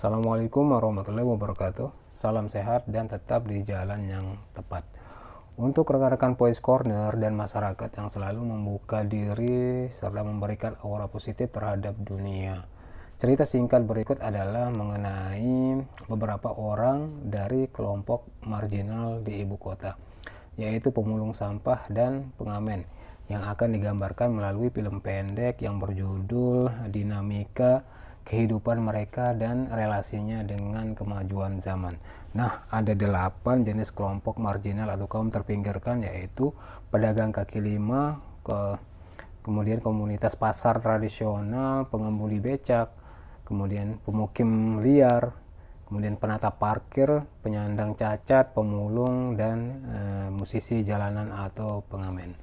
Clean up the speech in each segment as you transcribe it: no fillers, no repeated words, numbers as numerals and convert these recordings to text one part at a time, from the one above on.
Assalamualaikum warahmatullahi wabarakatuh. Salam sehat dan tetap di jalan yang tepat. Untuk rekan-rekan Voice Corner dan masyarakat yang selalu membuka diri serta memberikan aura positif terhadap dunia. Cerita singkat berikut adalah mengenai beberapa orang dari kelompok marginal di ibu kota, yaitu pemulung sampah dan pengamen, yang akan digambarkan melalui film pendek yang berjudul Dinamika Kehidupan Mereka dan Relasinya dengan Kemajuan Zaman. Nah, ada 8 jenis kelompok marginal atau kaum terpinggirkan, yaitu pedagang kaki lima, kemudian komunitas pasar tradisional, pengemudi becak, kemudian pemukim liar, kemudian penata parkir, penyandang cacat, pemulung, dan musisi jalanan atau pengamen.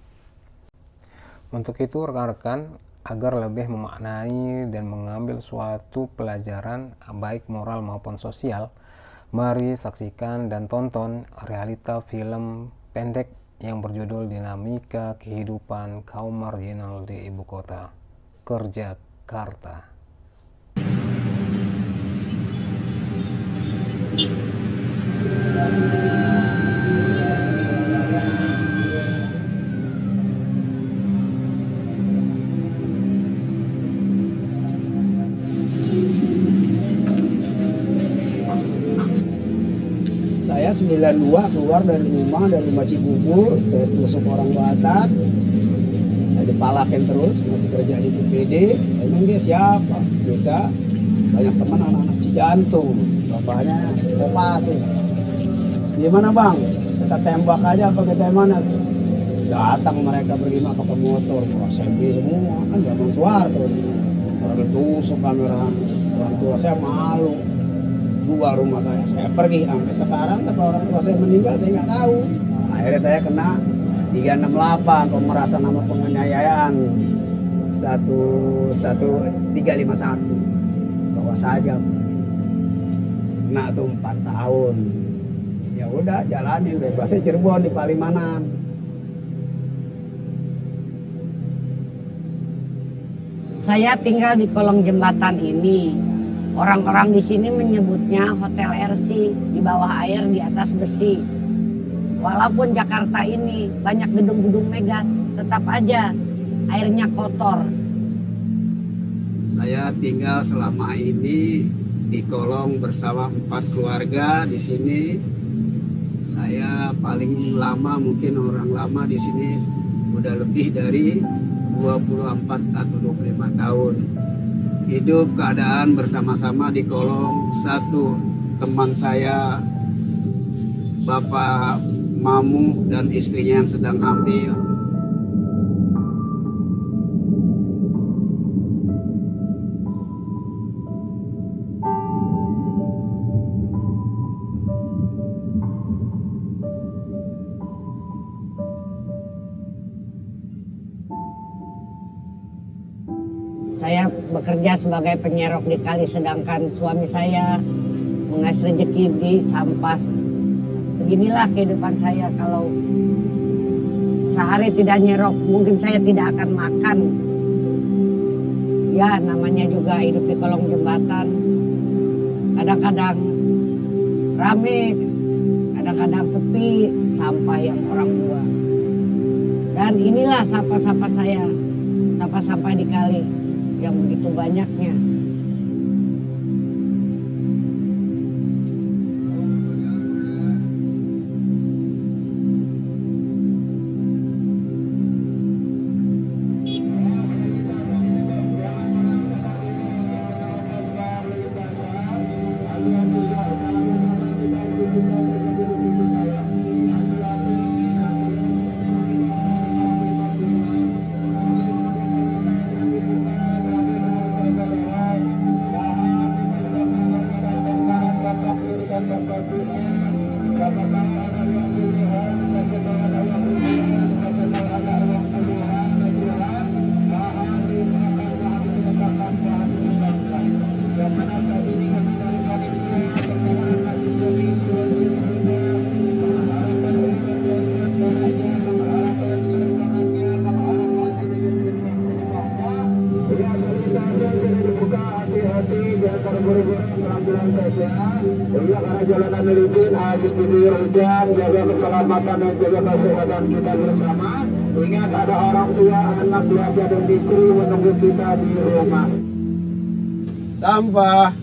Untuk itu rekan-rekan, agar lebih memaknai dan mengambil suatu pelajaran baik moral maupun sosial, mari saksikan dan tonton realita film pendek yang berjudul Dinamika Kehidupan Kaum Marginal di Ibu Kota, Jakarta. Saya 92 keluar dari rumah Cibubur, saya tusuk orang Batak, saya dipalakin terus, masih kerja di BPD. Emang dia siapa? Kita banyak teman anak-anak Cijantung, bapaknya Kopassus. Gimana bang? Kita tembak aja apa kita mana? Datang mereka berlima pakai motor, SMP semua, kan zaman Soeharto. Kalau ditusuk kamera, orang tua saya malu. Jual rumah saya pergi sampai sekarang sampai orang tua saya meninggal saya nggak tahu. Nah, akhirnya saya kena 368 pemerasan sama penganiayaan 11351 bawa saja kena tuh 4 tahun. Ya udah jalanin bebasnya Cirebon di Palimanan. Saya tinggal di kolong jembatan ini. Orang-orang di sini menyebutnya Hotel RC, di bawah air di atas besi. Walaupun Jakarta ini banyak gedung-gedung megah, tetap aja airnya kotor. Saya tinggal selama ini di kolong bersama 4 keluarga di sini. Saya paling lama, mungkin orang lama di sini udah lebih dari 24 atau 25 tahun. Hidup keadaan bersama-sama di kolong. Satu teman saya, Bapak Mamu dan istrinya yang sedang hamil. Saya bekerja sebagai penyerok di kali, sedangkan suami saya mengais rezeki di sampah. Beginilah kehidupan saya. Kalau sehari tidak nyerok, mungkin saya tidak akan makan. Ya, namanya juga hidup di kolong jembatan. Kadang-kadang rame, kadang-kadang sepi, sampah yang orang buang. Dan inilah sampah-sampah saya, sampah-sampah di kali yang begitu banyaknya. jaga keselamatan dan jaga kesehatan kita bersama. Ingat ada orang tua, anak, keluarga dan istri menunggu kita di rumah. Tanpa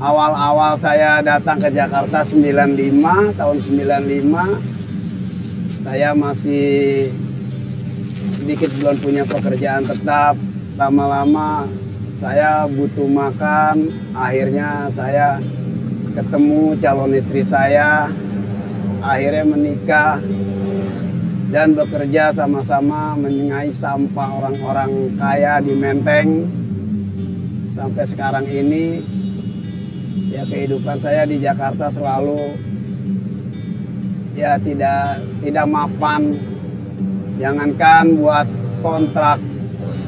awal-awal saya datang ke Jakarta 95, tahun 95, saya masih sedikit belum punya pekerjaan tetap. Lama-lama saya butuh makan, akhirnya saya ketemu calon istri saya, akhirnya menikah dan bekerja sama-sama menyengai sampah orang-orang kaya di Menteng. Sampai sekarang ini ya kehidupan saya di Jakarta selalu ya tidak mapan. Jangankan buat kontrak,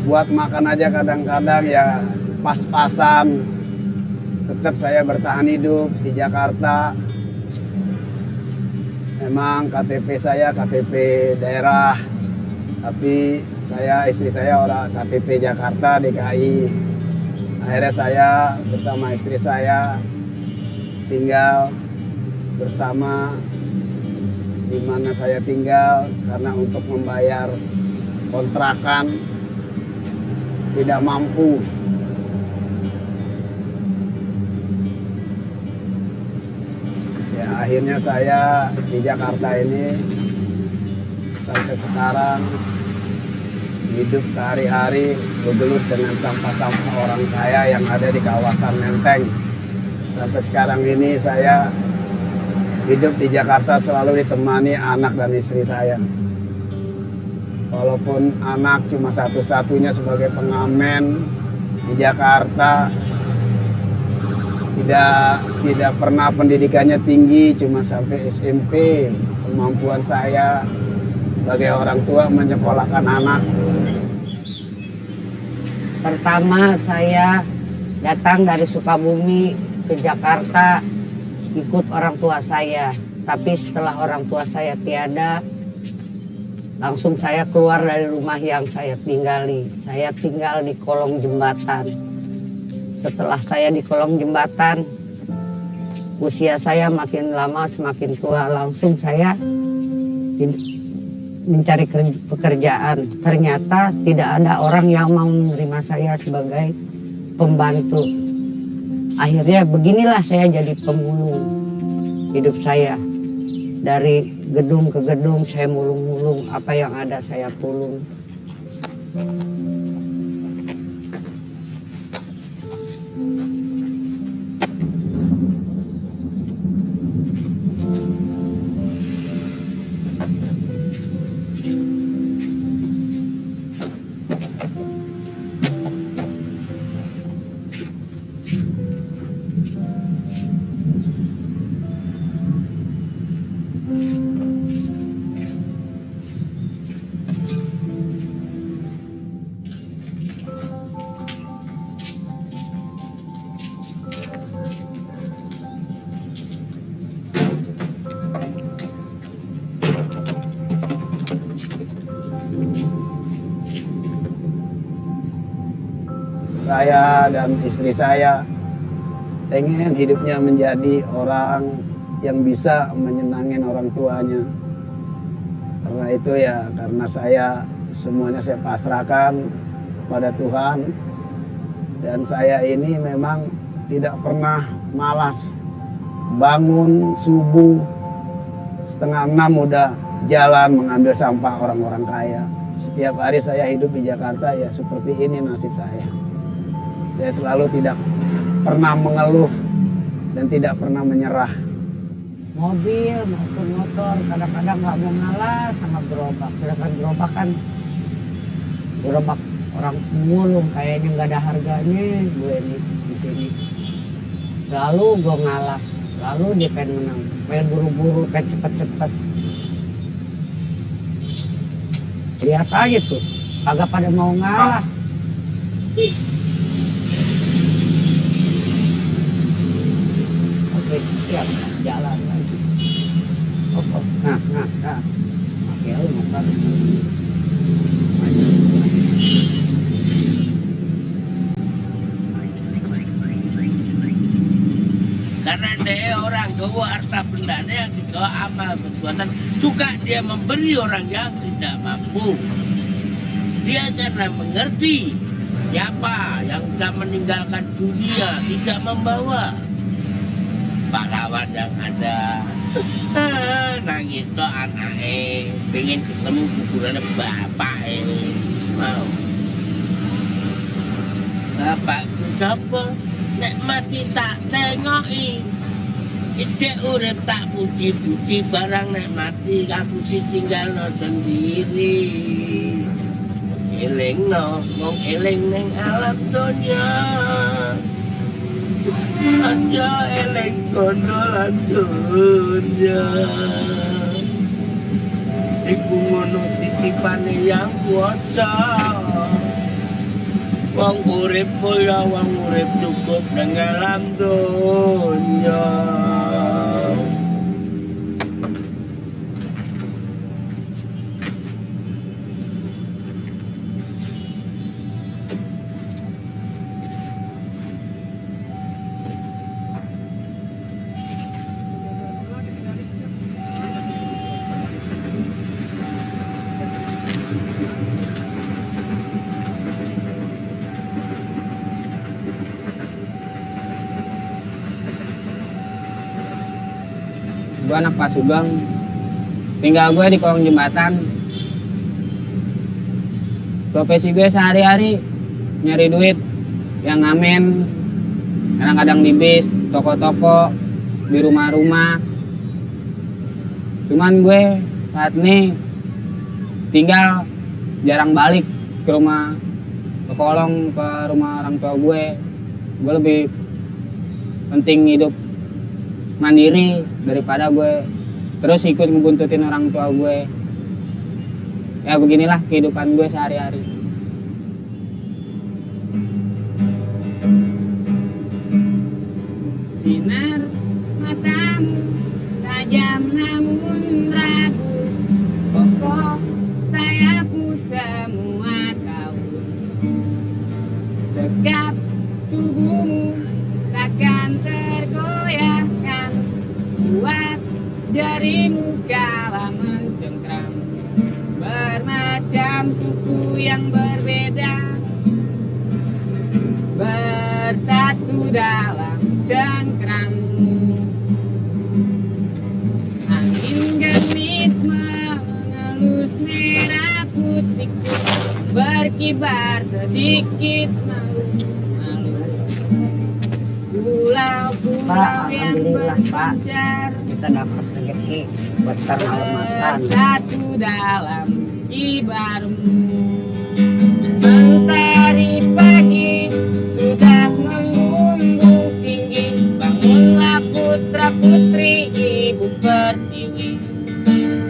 buat makan aja kadang-kadang ya pas-pasan. Tetap saya bertahan hidup di Jakarta. Memang KTP saya KTP daerah, tapi istri saya orang KTP Jakarta DKI. Akhirnya saya bersama istri saya tinggal bersama di mana saya tinggal karena untuk membayar kontrakan tidak mampu. Ya akhirnya saya di Jakarta ini sampai sekarang hidup sehari-hari bergelut dengan sampah-sampah orang kaya yang ada di kawasan Menteng. Sampai sekarang ini saya hidup di Jakarta selalu ditemani anak dan istri saya. Walaupun anak cuma satu-satunya sebagai pengamen di Jakarta, tidak pernah pendidikannya tinggi, cuma sampai SMP. Kemampuan saya sebagai orang tua menyekolahkan anak. Pertama saya datang dari Sukabumi ke Jakarta ikut orang tua saya. Tapi setelah orang tua saya tiada, langsung saya keluar dari rumah yang saya tinggali. Saya tinggal di kolong jembatan. Setelah saya di kolong jembatan, usia saya makin lama semakin tua. Langsung saya mencari pekerjaan. Ternyata tidak ada orang yang mau menerima saya sebagai pembantu. Akhirnya beginilah saya jadi pemulung hidup saya. Dari gedung ke gedung saya mulung-mulung, apa yang ada saya pulung. Saya dan istri saya pengen hidupnya menjadi orang yang bisa menyenangin orang tuanya. Karena itu ya, karena saya semuanya saya pasrahkan kepada Tuhan. Dan saya ini memang tidak pernah malas. Bangun subuh 5:30 udah jalan mengambil sampah orang-orang kaya. Setiap hari saya hidup di Jakarta ya seperti ini nasib saya. Saya selalu tidak pernah mengeluh dan tidak pernah menyerah. Mobil maupun motor kadang-kadang nggak mau ngalah sama gerobak. Sedangkan gerobak kan gerobak orang pemulung kayaknya nggak ada harganya. Gue di sini selalu gue ngalah, lalu dia pengen menang, pengen buru-buru, pengen cepet-cepet. Lihat aja tuh, agak pada mau ngalah. Oke, ya jalan lagi. Karena dia orang gawa harta bendanya yang digawa amal perbuatan, suka dia memberi orang yang tidak mampu. Dia karena mengerti siapa yang sudah meninggalkan dunia tidak membawa pahlawan yang ada. Nangis to anake pengen ketemu kuburan bapak mau. Bapakku sapa? Nek mati tak tengoki. Ijek urip tak puji-puji, barang nek mati aku ditinggalno sendiri. Elingno wong eling ning alam donya. Aja eling kono lan donya. Iku ngono titipane yang kuasa. Wong urip mulya, wong urip cukup nang alam donya. Gue anak Pak Sugeng, tinggal gue di kolong jembatan. Profesi gue sehari-hari nyari duit, yang ngamen, kadang-kadang di bis, toko-toko, di rumah-rumah. Cuman gue saat ini tinggal jarang balik ke rumah, ke kolong, ke rumah orang tua gue. Gue lebih penting hidup mandiri daripada gue terus ikut ngebuntutin orang tua gue. Ya beginilah kehidupan gue sehari-hari. Sinar matamu tajam namun ragu, kokoh sayapmu semua tahu, tegap tubuhmu takkan tergoyahkan, kuat jarimu kala mencengkram, bermacam suku yang berbeda bersatu dalam cengkrammu. Angin genit mengelus merah putihku, berkibar sedikit malu-malu. Pulau-pulau yang berpencar, kita dapat rezeki buat ternak makan. bersatu dalam kibarmu. Mentari pagi sudah membumbung tinggi, bangunlah putra putri ibu pertiwi.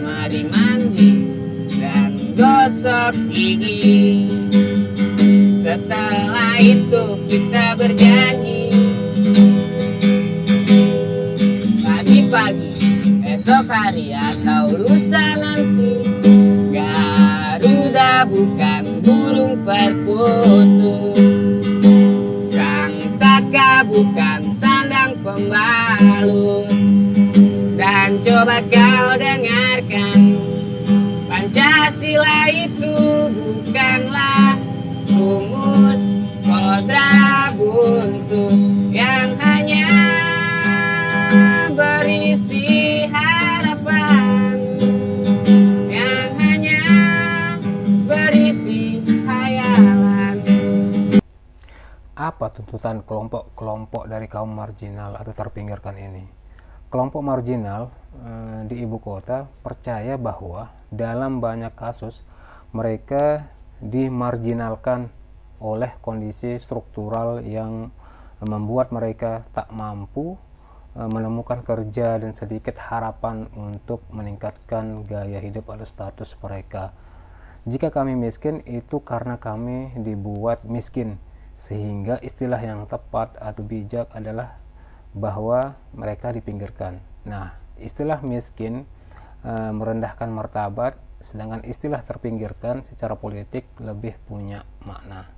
Mari mandi dan gosok gigi, setelah itu kita berjanji. Pagi-pagi esok hari atau lusa nanti, Garuda bukan burung perkutut, sang saka bukan sandang pembalut. Dan coba kau dengarkan, Pancasila itu bukanlah rumus kodrat buntu yang hanya berisi harapan, yang hanya berisi hayalan. Apa tuntutan kelompok-kelompok dari kaum marginal atau terpinggirkan ini? Kelompok marginal di ibu kota percaya bahwa dalam banyak kasus mereka dimarginalkan oleh kondisi struktural yang membuat mereka tak mampu menemukan kerja dan sedikit harapan untuk meningkatkan gaya hidup atau status mereka. Jika kami miskin, itu karena kami dibuat miskin, sehingga istilah yang tepat atau bijak adalah bahwa mereka dipinggirkan. Nah, istilah miskin merendahkan martabat, sedangkan istilah terpinggirkan secara politik lebih punya makna.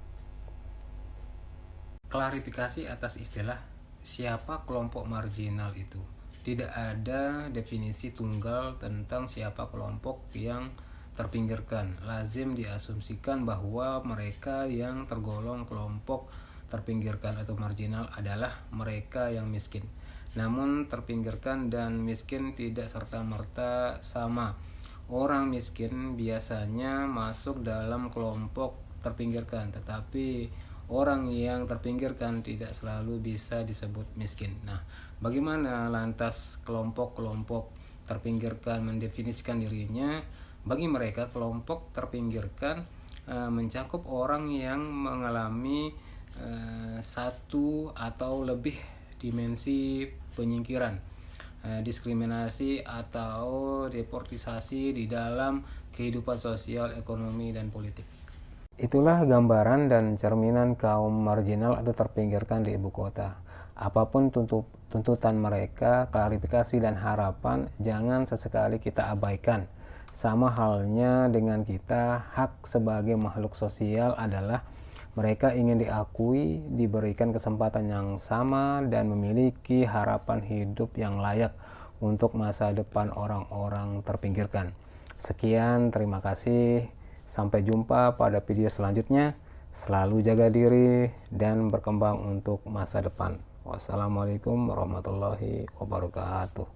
Klarifikasi atas istilah siapa kelompok marginal itu. Tidak ada definisi tunggal tentang siapa kelompok yang terpinggirkan. Lazim diasumsikan bahwa mereka yang tergolong kelompok terpinggirkan atau marginal adalah mereka yang miskin. Namun terpinggirkan dan miskin tidak serta-merta sama. Orang miskin biasanya masuk dalam kelompok terpinggirkan, tetapi orang yang terpinggirkan tidak selalu bisa disebut miskin. Nah, bagaimana lantas kelompok-kelompok terpinggirkan mendefinisikan dirinya? Bagi mereka, kelompok terpinggirkan mencakup orang yang mengalami satu atau lebih dimensi penyingkiran, diskriminasi atau deportisasi di dalam kehidupan sosial, ekonomi, dan politik. Itulah gambaran dan cerminan kaum marginal atau terpinggirkan di ibu kota. Apapun tuntutan mereka, klarifikasi dan harapan jangan sesekali kita abaikan. Sama halnya dengan kita, hak sebagai makhluk sosial adalah mereka ingin diakui, diberikan kesempatan yang sama, dan memiliki harapan hidup yang layak untuk masa depan orang-orang terpinggirkan. Sekian, terima kasih. Sampai jumpa pada video selanjutnya. Selalu jaga diri dan berkembang untuk masa depan. Wassalamualaikum warahmatullahi wabarakatuh.